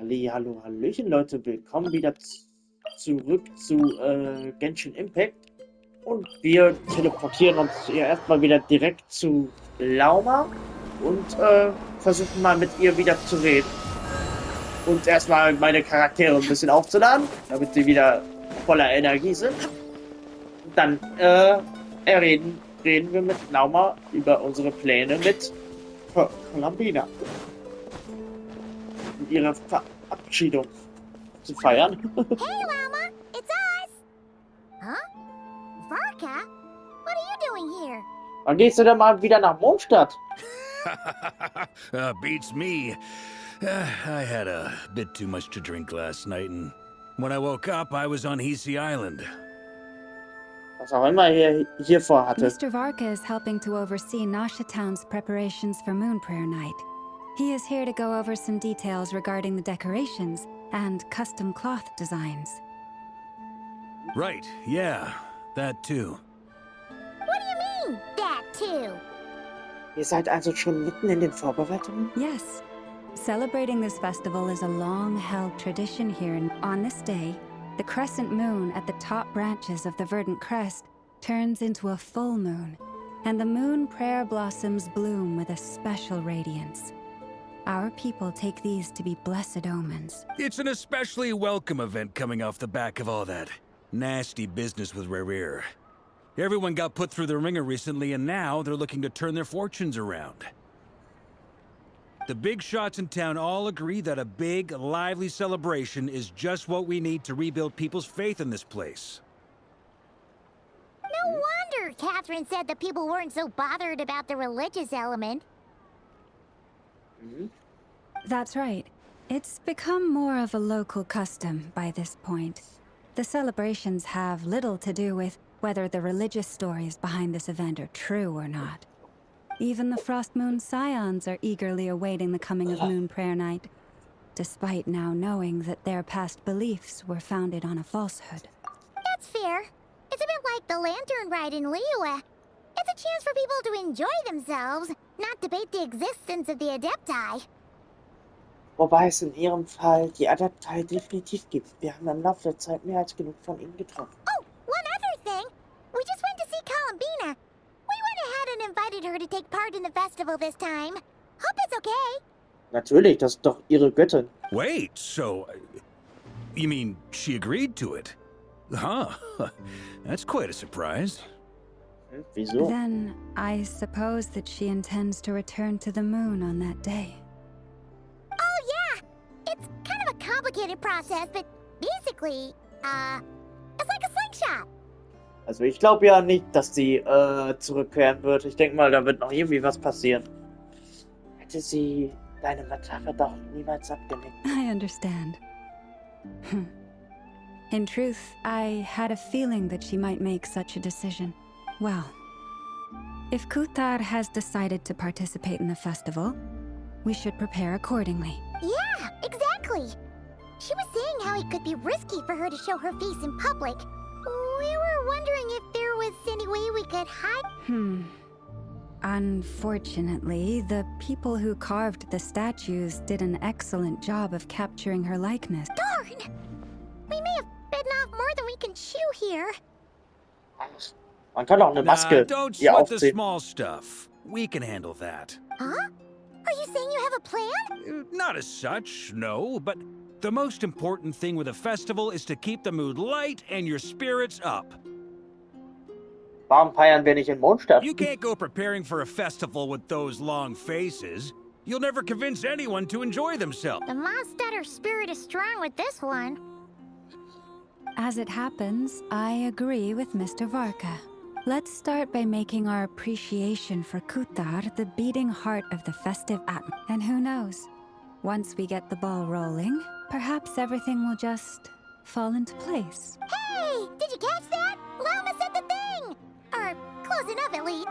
Hallo, Hallöchen Leute, willkommen wieder zurück zu Genshin Impact. Und wir teleportieren uns hier erstmal wieder direkt zu Lauma und versuchen mal mit ihr wieder zu reden. Und erstmal meine Charaktere ein bisschen aufzuladen, damit sie wieder voller Energie sind. Und dann reden wir mit Lauma über unsere Pläne mit Columbina. Und ihre Verabschiedung zu feiern. Hey, Llama! It's us! Huh? Varka? What are you doing here? Wann gehst du denn mal wieder nach Mondstadt? Beats me. I had a bit too much to drink last night, and when I woke up, I was on Hisi Island. Was auch immer hier vorhatte. Mr. Varka is helping to oversee Nasha Town's preparations for Moon Prayer Night. He is here to go over some details regarding the decorations and custom cloth designs. Right, yeah, that too. What do you mean, that too? Ihr seid also schon mitten in den Vorbereitungen? Yes. Celebrating this festival is a long-held tradition here, and on this day, the crescent moon at the top branches of the verdant crest turns into a full moon, and the moon prayer blossoms bloom with a special radiance. Our people take these to be blessed omens. It's an especially welcome event coming off the back of all that nasty business with Rare. Everyone got put through the ringer recently, and now they're looking to turn their fortunes around. The big shots in town all agree that a big, lively celebration is just what we need to rebuild people's faith in this place. No wonder Catherine said that people weren't so bothered about the religious element. That's right. It's become more of a local custom by this point. The celebrations have little to do with whether the religious stories behind this event are true or not. Even the Frost Moon Scions are eagerly awaiting the coming of Moon Prayer Night, despite now knowing that their past beliefs were founded on a falsehood. That's fair. It's a bit like the Lantern Ride in Liyue. It's a chance for people to enjoy themselves, not debate the existence of the Adepti. Wobei es in ihrem Fall die Adeptei definitiv gibt. Wir haben im Laufe der Zeit mehr als genug von ihnen getroffen. Oh, one other thing. We just went to see Columbina. We went ahead and invited her to take part in the festival this time. Hope it's okay. Natürlich, das ist doch ihre Göttin. Wait, so... you mean she agreed to it? Huh. That's quite a surprise. Wieso? Then I suppose that she intends to return to the moon on that day. Oh, yeah. It's kind of a complicated process, but basically, it's like a slingshot. Also ich glaube ja nicht, dass sie zurückkehren wird. Ich denke mal, da wird noch irgendwie was passieren. Hätte sie deine Metapher doch niemals abgenickt. I understand. In truth, I had a feeling that she might make such a decision. Well, if Kuthar has decided to participate in the festival, we should prepare accordingly. Yeah, exactly. She was saying how it could be risky for her to show her face in public. We were wondering if there was any way we could hide. Unfortunately, the people who carved the statues did an excellent job of capturing her likeness. Darn! We may have bitten off more than we can chew here. Man kann auch eine Maske don't hier sweat the aufziehen. small stuff. We can handle that. Huh? Are you saying you have a plan? Not as such, no, but the most important thing with a festival is to keep the mood light and your spirits up. Warum feiern wir nicht in Mondstadt? You can't go preparing for a festival with those long faces. You'll never convince anyone to enjoy themselves. The Mondstadter spirit is strong with this one. As it happens, I agree with Mr. Varka. Let's start by making our appreciation for Kuthar the beating heart of the festive atmosphere. And who knows, once we get the ball rolling, perhaps everything will just fall into place. Hey! Did you catch that? Llama said the thing! Or close enough, at least.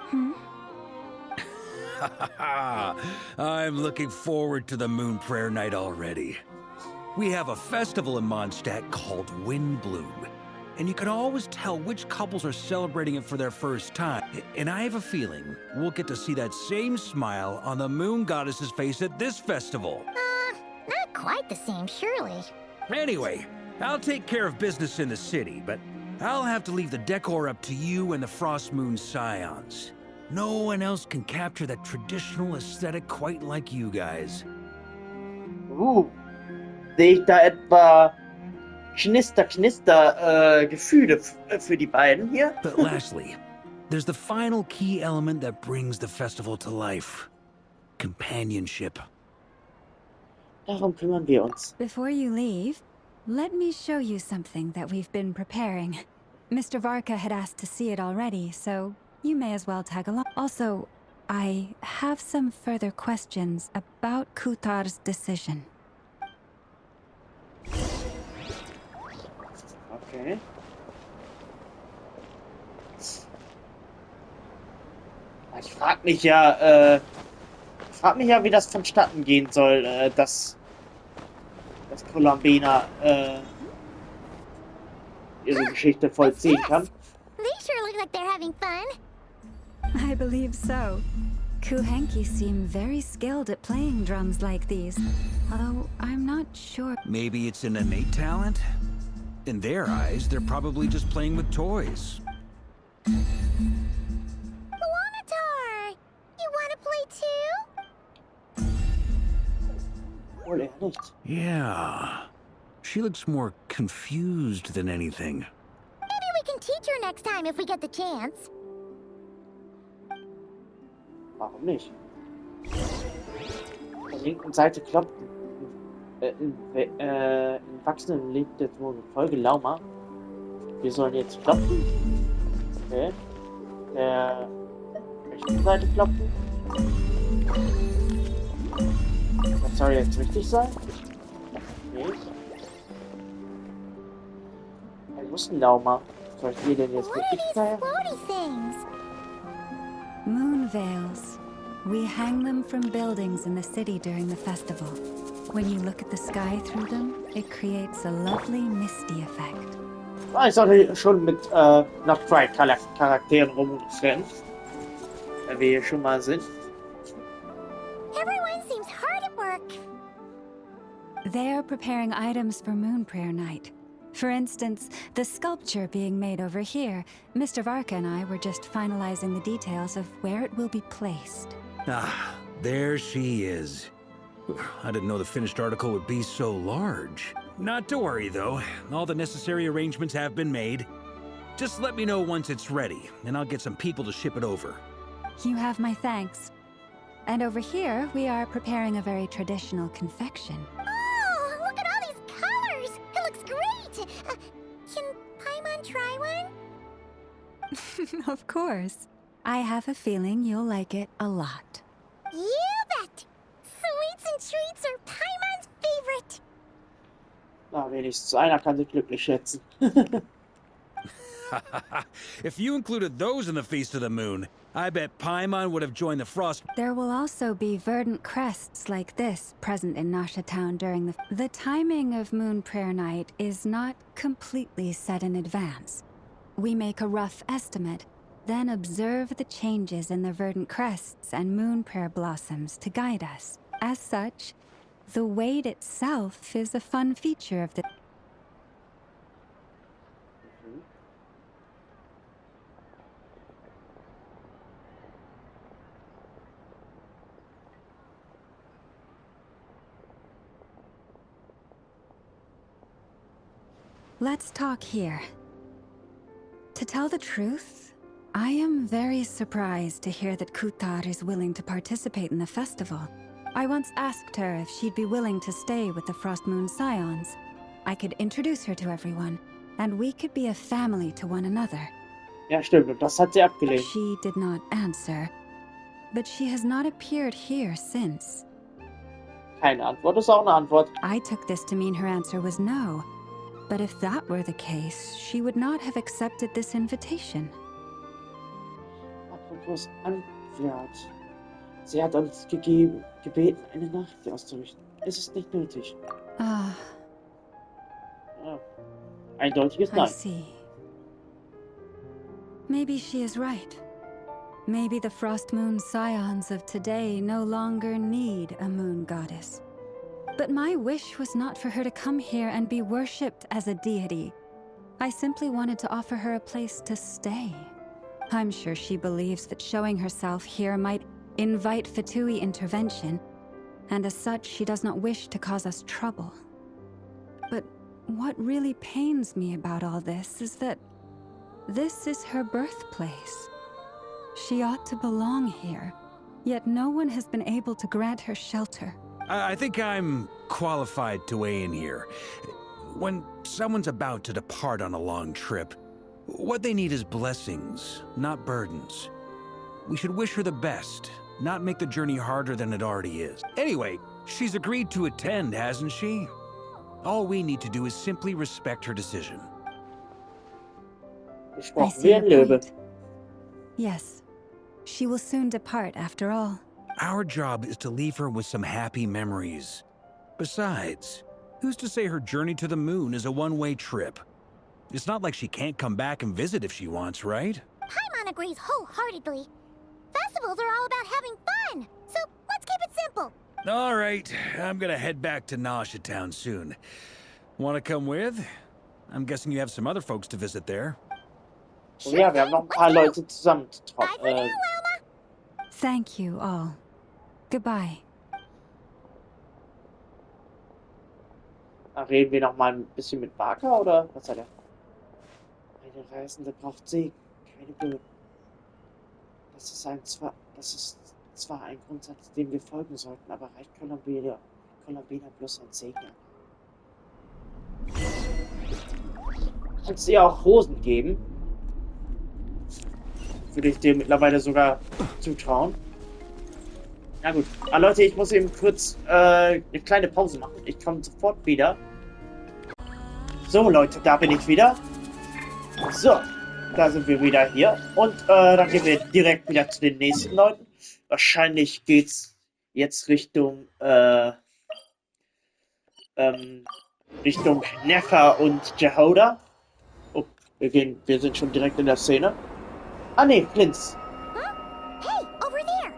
I'm looking forward to the Moon Prayer Night already. We have a festival in Mondstadt called Windbloom, and you can always tell which couples are celebrating it for their first time. And I have a feeling we'll get to see that same smile on the Moon Goddess's face at this festival. Not quite the same, surely. Anyway, I'll take care of business in the city, but I'll have to leave the decor up to you and the Frost Moon Scions. No one else can capture that traditional aesthetic quite like you guys. Sehe ich da etwa Gefühle für die beiden hier? But lastly, there's the final key element that brings the festival to life. Companionship. Darum kümmern wir uns. Before you leave, let me show you something that we've been preparing. Mr. Varka had asked to see it already, so you may as well tag along. Also, I have some further questions about Kutar's decision. Okay. Ich frage mich ja, wie das vonstatten gehen soll, dass Columbina ihre Geschichte vollziehen kann. They sure look like they're having fun. I believe so. Kuhenki seem very skilled at playing drums like these, although I'm not sure. Maybe it's an innate talent? In their eyes, they're probably just playing with toys. Wanatar! You wanna play too? Wohl eher nicht. Yeah. She looks more confused than anything. Maybe we can teach her next time if we get the chance. Warum nicht? Auf der linken Seite klopft in wachsendem lebt jetzt wohl eine Folge Lauma. Wir sollen jetzt klopfen. Okay. Der rechten Seite klopfen. Das soll jetzt richtig sein? Okay. Wo ist ein Lauma? Soll ich die denn jetzt What are wirklich these sein? floaty things? Moon veils. We hang them from buildings in the city during the festival. When you look at the sky through them, it creates a lovely misty effect. Ah, ich sollte schon mit Nod-Krai Charakteren rumrennen. Wenn wir hier schon mal sind. Everyone seems hard at work. They're preparing items for Moon Prayer Night. For instance, the sculpture being made over here. Mr. Varka and I were just finalizing the details of where it will be placed. Ah, there she is. I didn't know the finished article would be so large. Not to worry, though. All the necessary arrangements have been made. Just let me know once it's ready, and I'll get some people to ship it over. You have my thanks. And over here, we are preparing a very traditional confection. Oh, look at all these colors! It looks great! Can Paimon try one? Of course. I have a feeling you'll like it a lot. You bet! Sweets and treats are Paimon's favorite! Na, wenigstens einer kann sich glücklich schätzen. If you included those in the Feast of the Moon, I bet Paimon would have joined the Frost. There will also be verdant crests like this present in Nasha Town during the timing of Moon Prayer Night is not completely set in advance. We make a rough estimate, then observe the changes in the verdant crests and Moon Prayer blossoms to guide us. As such, the wait itself is a fun feature of the... Let's talk here. To tell the truth, I am very surprised to hear that Kutar is willing to participate in the festival. I once asked her if she'd be willing to stay with the Frost Moon Scions. I could introduce her to everyone, and we could be a family to one another. Ja, stimmt. Und das hat sie abgelehnt. She did not answer, but she has not appeared here since. Keine Antwort ist auch eine Antwort. I took this to mean her answer was no. But if that were the case, she would not have accepted this invitation. Apropos Antwort. Sie hat uns gebeten, eine Nachricht auszurichten. Es ist nicht nötig. Ah, Ja. Eindeutiges I Nein. see. Maybe she is right. Maybe the Frost Moon Scions of today no longer need a moon goddess. But my wish was not for her to come here and be worshipped as a deity. I simply wanted to offer her a place to stay. I'm sure she believes that showing herself here might invite Fatui intervention, and as such, she does not wish to cause us trouble. But what really pains me about all this is that this is her birthplace. She ought to belong here, yet no one has been able to grant her shelter. I think I'm qualified to weigh in here. When someone's about to depart on a long trip, what they need is blessings, not burdens. We should wish her the best, not make the journey harder than it already is. Anyway, she's agreed to attend, hasn't she? All we need to do is simply respect her decision. I Gesprochen see wie ein your Löwe. point. Yes, she will soon depart after all. Our job is to leave her with some happy memories. Besides, who's to say her journey to the moon is a one-way trip? It's not like she can't come back and visit if she wants, right? Paimon agrees wholeheartedly. Festivals are all about having fun, so let's keep it simple. All right, I'm gonna head back to Nausea Town soon. Want to come with? I'm guessing you have some other folks to visit there. Und ja, wir haben noch ein paar Leute Bye zusammengetroffen. for now, Wilma. Thank you all. Goodbye. Reden wir noch mal ein bisschen mit Barker, oder was hat er? Eine Reisende braucht Segen, keine Böden. Das ist zwar ein Grundsatz, dem wir folgen sollten, aber reicht Columbina bloß ein Segen an. Kannst du ihr auch Rosen geben? Würde ich dir mittlerweile sogar zutrauen. Na gut. Ah, Leute, ich muss eben kurz eine kleine Pause machen. Ich komme sofort wieder. So, Leute, da bin ich wieder. So, da sind wir wieder hier. Und dann gehen wir direkt wieder zu den nächsten Leuten. Wahrscheinlich geht's jetzt Richtung Richtung Nefa und Jehoda. Oh, wir sind schon direkt in der Szene. Ah ne, Flint's. Huh? Hey, over there!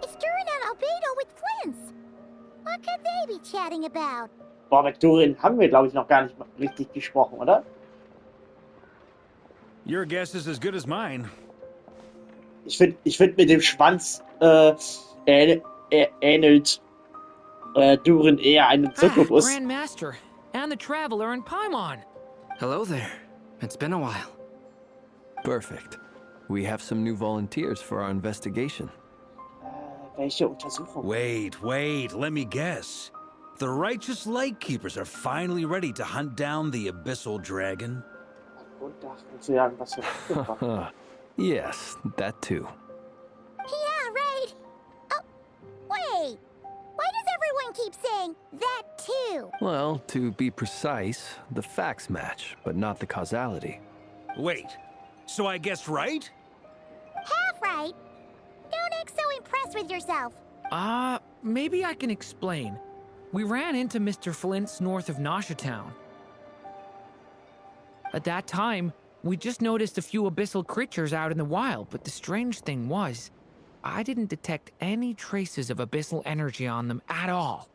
It's Durin and Albedo with Flint's. What could they be chatting about? Boah, mit Durin haben wir, glaube ich, noch gar nicht richtig gesprochen, oder? Your guess is as good as mine. Ich find mit dem Schwanz ähnelt Durin eher einem Succubus. Grand Master and the Traveler in Paimon. Hello there. It's been a while. Perfect. We have some new volunteers for our investigation. Welche Untersuchung? Wait, let me guess. The righteous Lightkeepers are finally ready to hunt down the Abyssal Dragon? Grunddachten zu jagen, was für Yes, that too. Yeah, right. Oh, wait. Why does everyone keep saying that too? Well, to be precise, the facts match, but not the causality. Wait, so I guessed right? Half right. Don't act so impressed with yourself. Maybe I can explain. We ran into Mr. Flint's north of Nausea Town. At that time, we just noticed a few abyssal creatures out in the wild, but the strange thing was, I didn't detect any traces of abyssal energy on them at all.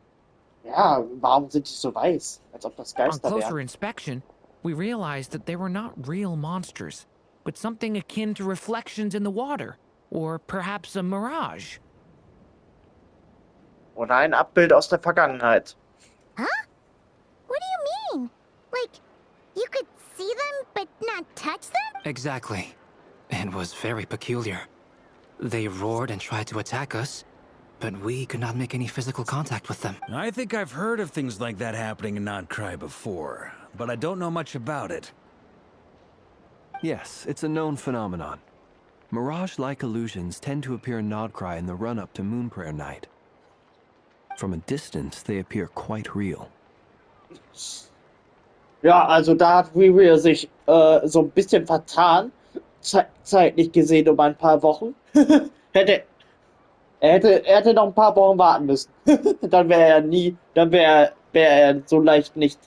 Ja, warum sind die so weiß? Als ob das On Geister closer wären. inspection, we realized that they were not real monsters, but something akin to reflections in the water, or perhaps a mirage. Oder ein Abbild aus der Vergangenheit. Huh? What do you mean? Like, you could see them but not touch them? Exactly. It was very peculiar. They roared and tried to attack us, but we could not make any physical contact with them. I think I've heard of things like that happening in Nod-Krai before, but I don't know much about it. Yes, it's a known phenomenon. Mirage-like illusions tend to appear in Nod-Krai in the run-up to Moon Prayer Night. From a distance, they appear quite real. Ja, also da hat Riri sich so ein bisschen vertan. Zeitlich gesehen um ein paar Wochen. er hätte noch ein paar Wochen warten müssen. Dann wäre er so leicht nicht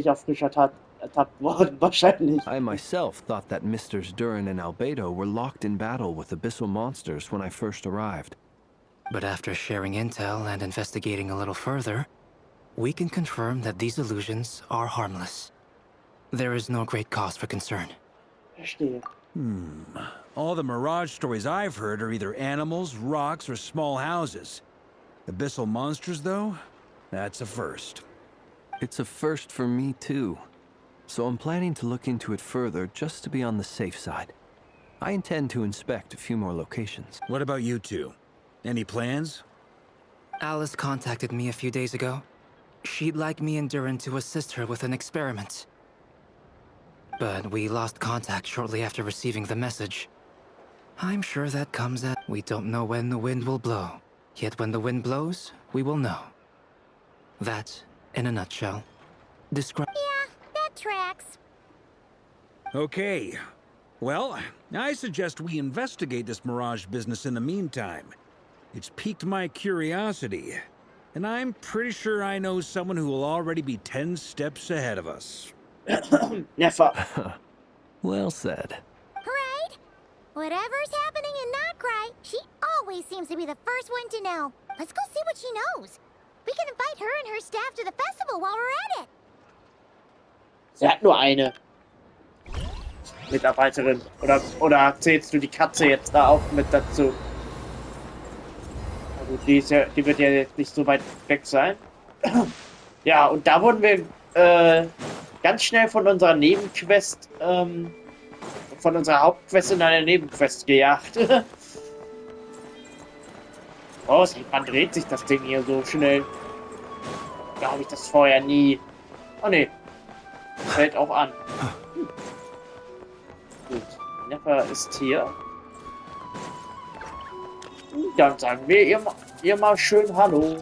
auf frischer Tat ertappt worden, wahrscheinlich. I myself thought that Misters Durin and Albedo were locked in battle with abyssal monsters when I first arrived. But after sharing intel and investigating a little further, we can confirm that these illusions are harmless. There is no great cause for concern. Verstehe. All the Mirage stories I've heard are either animals, rocks, or small houses. Abyssal monsters, though? That's a first. It's a first for me, too. So I'm planning to look into it further just to be on the safe side. I intend to inspect a few more locations. What about you two? Any plans? Alice contacted me a few days ago. She'd like me and Duran to assist her with an experiment. But we lost contact shortly after receiving the message. I'm sure that comes at... We don't know when the wind will blow. Yet when the wind blows, we will know. That, in a nutshell, describe... Yeah, that tracks. Okay. Well, I suggest we investigate this Mirage business in the meantime. It's piqued my curiosity. And I'm pretty sure I know someone who will already be 10 steps ahead of us. Never. Well said. Right? Whatever's happening in Nod-Krai, she always seems to be the first one to know. Let's go see what she knows. We can invite her and her staff to the festival while we're at it. Sie hat nur eine Mitarbeiterin. Oder zählst du die Katze jetzt da auch mit dazu? Na gut, die wird ja jetzt nicht so weit weg sein. Ja, und da wurden wir ganz schnell von unserer Nebenquest, von unserer Hauptquest in eine Nebenquest gejagt. Oh, man dreht sich das Ding hier so schnell. Da habe ich das vorher nie. Oh ne. Fällt auch an. Gut. Neffer ist hier. Dann sagen wir ihr mal schön Hallo.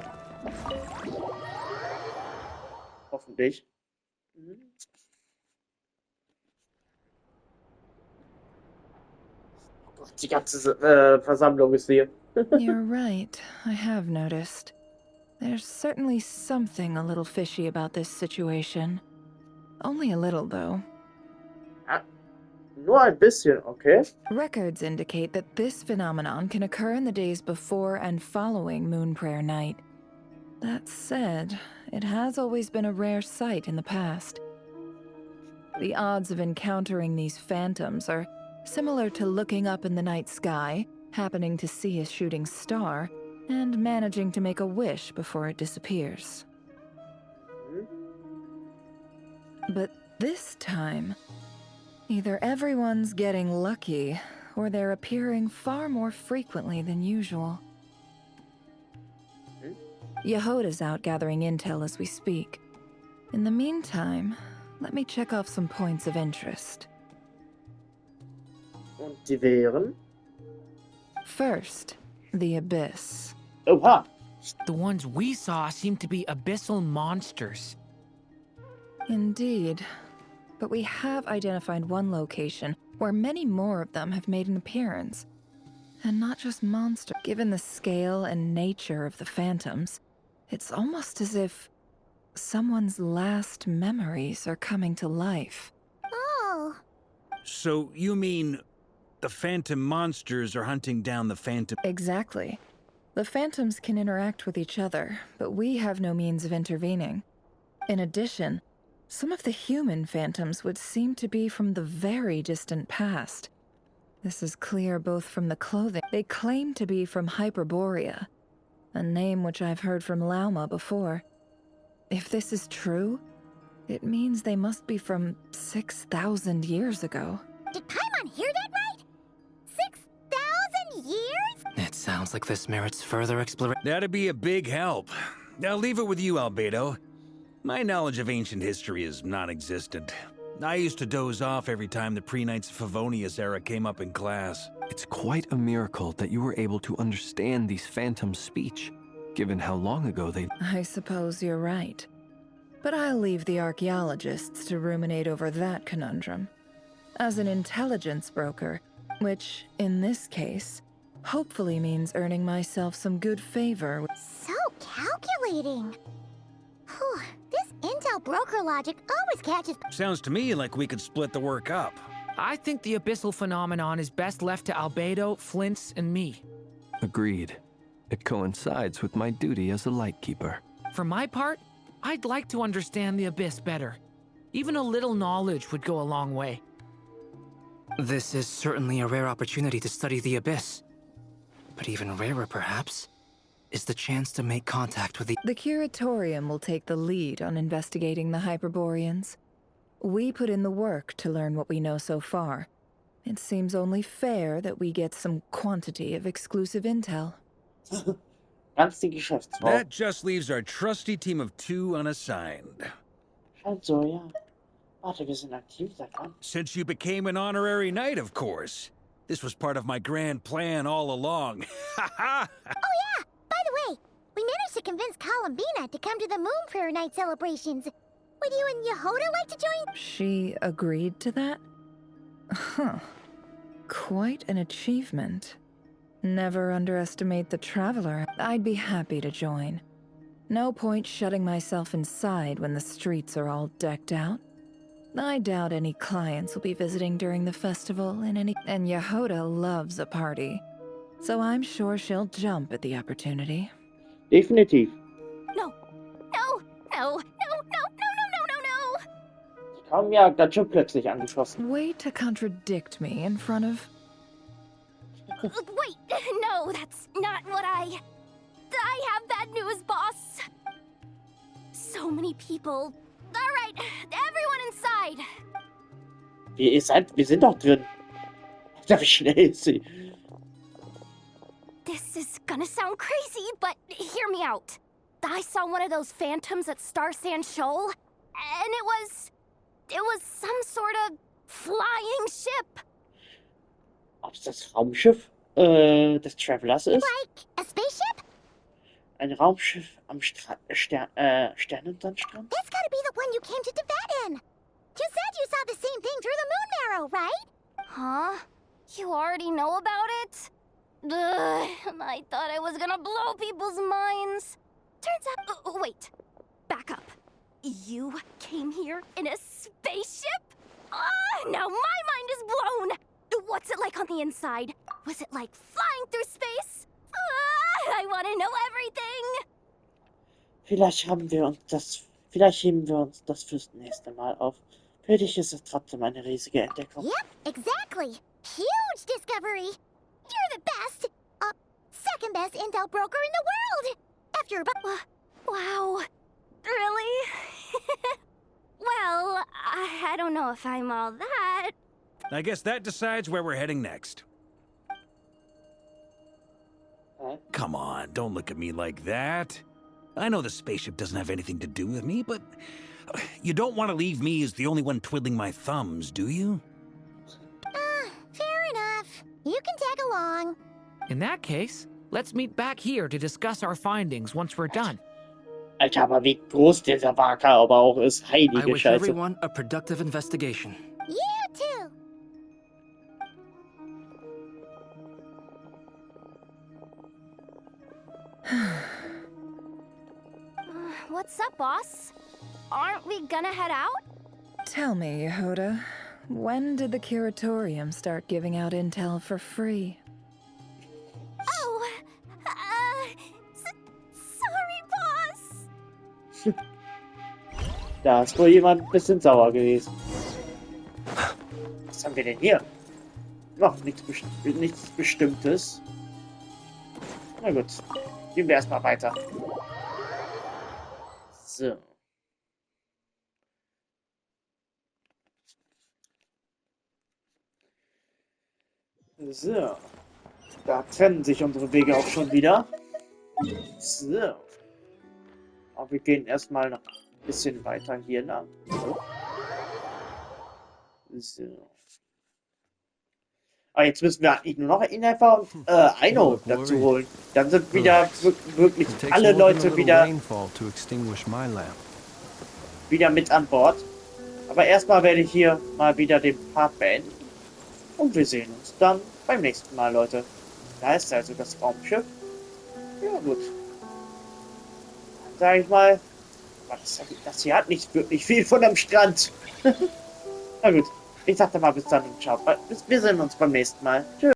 Hoffentlich. Die ganze Versammlung ist hier. You're right. I have noticed. There's certainly something a little fishy about this situation. Only a little, though. Nur ein bisschen, okay? Records indicate that this phenomenon can occur in the days before and following Moon Prayer Night. That said, it has always been a rare sight in the past. The odds of encountering these phantoms are similar to looking up in the night sky, happening to see a shooting star, and managing to make a wish before it disappears. But this time, either everyone's getting lucky, or they're appearing far more frequently than usual. Yehoda's out gathering intel as we speak. In the meantime, let me check off some points of interest. Und die wären? First, the Abyss. Oha! The ones we saw seem to be abyssal monsters. Indeed. But we have identified one location where many more of them have made an appearance. And not just monsters. Given the scale and nature of the phantoms, it's almost as if someone's last memories are coming to life. Oh. So you mean the phantom monsters are hunting down the phantom? Exactly. The phantoms can interact with each other, but we have no means of intervening. In addition, some of the human phantoms would seem to be from the very distant past. This is clear both from the clothing. They claim to be from Hyperborea, a name which I've heard from Lauma before. If this is true, it means they must be from 6,000 years ago. Did Paimon hear that right? 6,000 years? It sounds like this merits further exploration. That'd be a big help. I'll leave it with you, Albedo. My knowledge of ancient history is non-existent. I used to doze off every time the pre-Knights of Favonius era came up in class. It's quite a miracle that you were able to understand these phantoms' speech, given how long ago they... I suppose you're right. But I'll leave the archaeologists to ruminate over that conundrum. As an intelligence broker, which, in this case, hopefully means earning myself some good favor with... So calculating. Whew, this intel broker logic always catches... Sounds to me like we could split the work up. I think the abyssal phenomenon is best left to Albedo, Flint's, and me. Agreed. It coincides with my duty as a lightkeeper. For my part, I'd like to understand the Abyss better. Even a little knowledge would go a long way. This is certainly a rare opportunity to study the Abyss. But even rarer, perhaps, is the chance to make contact with the... The Curatorium will take the lead on investigating the Hyperboreans. We put in the work to learn what we know so far. It seems only fair that we get some quantity of exclusive intel. Ganz die Geschäftsfrau. That just leaves our trusty team of 2 unassigned. Scheint so, ja. Warte, wir sind aktiv, sag an. Since you became an honorary knight, of course. This was part of my grand plan all along. Ha ha! Oh yeah! By the way, we managed to convince Columbina to come to the Moon Prayer Night celebrations. Would you and Yehoda like to join? She agreed to that? Huh. Quite an achievement. Never underestimate the traveler. I'd be happy to join. No point shutting myself inside when the streets are all decked out. I doubt any clients will be visiting during the festival and Yehoda loves a party. So I'm sure she'll jump at the opportunity. Definitiv. No. No. No. No. No. No. No. No. No. Die kamen ja ganz schön plötzlich angeschossen. Way to contradict me in front of... Wait. No, that's not what I have bad news, boss. So many people. All right, everyone inside. Wir sind doch drin. Alter, wie schnell ist sie? This is gonna sound crazy, but hear me out. I saw one of those phantoms at Star Sand Shoal, and it was some sort of flying ship. Ob es das Raumschiff des Travelers ist? Like a spaceship? Ein Raumschiff am Sternensandstrand? That's gotta be the one you came to Tibet in. You said you saw the same thing through the moon marrow, right? Huh? You already know about it? Ugh, I thought I was gonna blow people's minds. Turns out... wait. Back up. You came here in a spaceship? Now my mind is blown! What's it like on the inside? Was it like flying through space? I want to know everything! Vielleicht heben wir uns das fürs nächste Mal auf. Für dich ist es trotzdem eine riesige Entdeckung. Yep, exactly. Huge discovery. You're the best, second best intel broker in the world. After wow. Really? Well, I don't know if I'm all that. I guess that decides where we're heading next. Come on, don't look at me like that. I know the spaceship doesn't have anything to do with me, but you don't want to leave me as the only one twiddling my thumbs, do you? Fair enough. You can tag along. In that case, let's meet back here to discuss our findings once we're done. Alter, aber wie groß dieser Waker aber auch ist. I Heilige wish Scheiße. everyone a productive investigation. You too. What's up, boss? Aren't we gonna head out? Tell me, Yehoda, when did the Curatorium start giving out intel for free? Oh, sorry, boss. Da ist wohl jemand ein bisschen sauer gewesen. Was haben wir denn hier? Noch nichts Bestimmtes. Na gut, gehen wir erstmal weiter. So. So. Da trennen sich unsere Wege auch schon wieder. So. Aber wir gehen erstmal noch ein bisschen weiter hier lang. So. Aber jetzt müssen wir eigentlich nur noch Inhaber und Eino dazu holen. Dann sind wieder wirklich alle Leute wieder mit an Bord. Aber erstmal werde ich hier mal wieder den Part beenden. Und wir sehen uns dann beim nächsten Mal, Leute. Da ist also das Raumschiff. Ja gut. Dann sage ich mal, das hier hat nicht wirklich viel von am Strand. Na gut. Ich sagte mal bis dann und ciao. Wir sehen uns beim nächsten Mal. Tschüss.